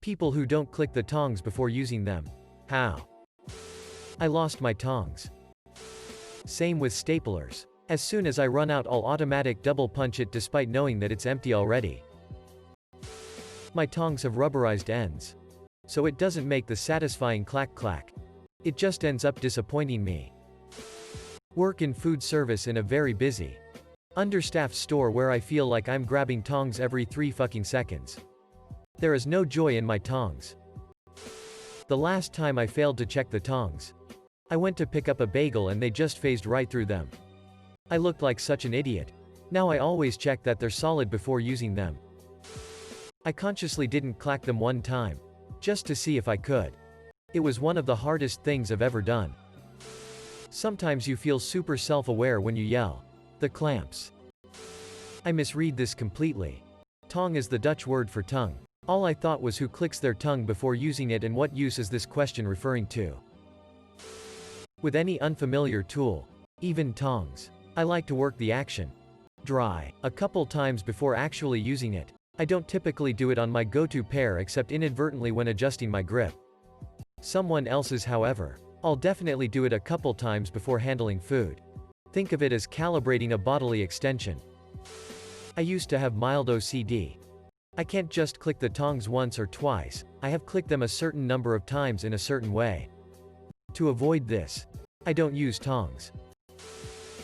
People who don't click the tongs before using them. How? I lost my tongs. Same with staplers. As soon as I run out, I'll automatic double punch it despite knowing that it's empty already. My tongs have rubberized ends, so it doesn't make the satisfying clack clack. It just ends up disappointing me. Work in food service in a very busy, understaffed store where I feel like I'm grabbing tongs every 3 fucking seconds. There is no joy in my tongs. The last time I failed to check the tongs, I went to pick up a bagel and they just phased right through them. I looked like such an idiot. Now I always check that they're solid before using them. I consciously didn't clack them one time, just to see if I could. It was one of the hardest things I've ever done. Sometimes you feel super self-aware when you yell. The clamps. I misread this completely. Tong is the Dutch word for tongue. All I thought was who clicks their tongue before using it, and what use is this question referring to? With any unfamiliar tool, even tongs, I like to work the action dry a couple times before actually using it. I don't typically do it on my go-to pair except inadvertently when adjusting my grip. Someone else's, however, I'll definitely do it a couple times before handling food. Think of it as calibrating a bodily extension. I used to have mild OCD. I can't just click the tongs once or twice, I have clicked them a certain number of times in a certain way. To avoid this, I don't use tongs.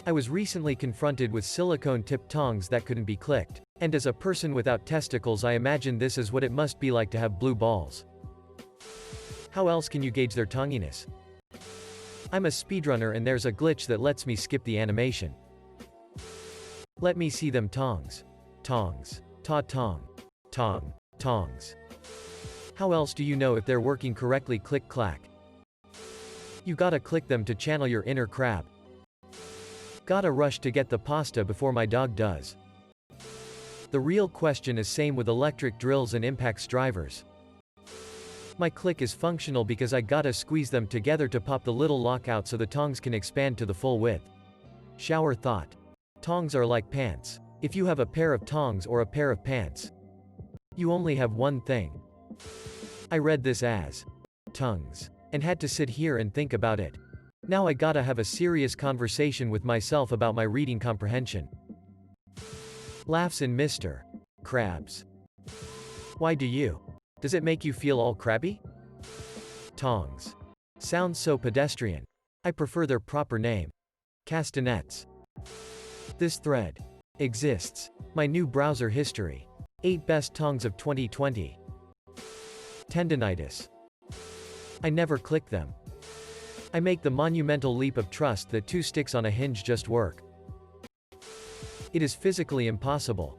I was recently confronted with silicone-tipped tongs that couldn't be clicked, and as a person without testicles, I imagine this is what it must be like to have blue balls. How else can you gauge their tonginess? I'm a speedrunner and there's a glitch that lets me skip the animation. Let me see them tongs. Tongs. Ta-tong. Tong. Tongs. How else do you know if they're working correctly? Click-clack. You gotta click them to channel your inner crab. Gotta rush to get the pasta before my dog does. The real question is same with electric drills and impacts drivers. My click is functional because I gotta squeeze them together to pop the little lock out so the tongs can expand to the full width. Shower thought. Tongs are like pants. If you have a pair of tongs or a pair of pants, you only have one thing. I read this as tongues, and had to sit here and think about it. Now I gotta have a serious conversation with myself about my reading comprehension. Laughs in Mr. Krabs. Why do you? Does it make you feel all crabby? Tongs. Sounds so pedestrian. I prefer their proper name. Castanets. This thread exists. My new browser history. 8 best tongs of 2020. Tendinitis. I never click them. I make the monumental leap of trust that 2 sticks on a hinge just work. It is physically impossible.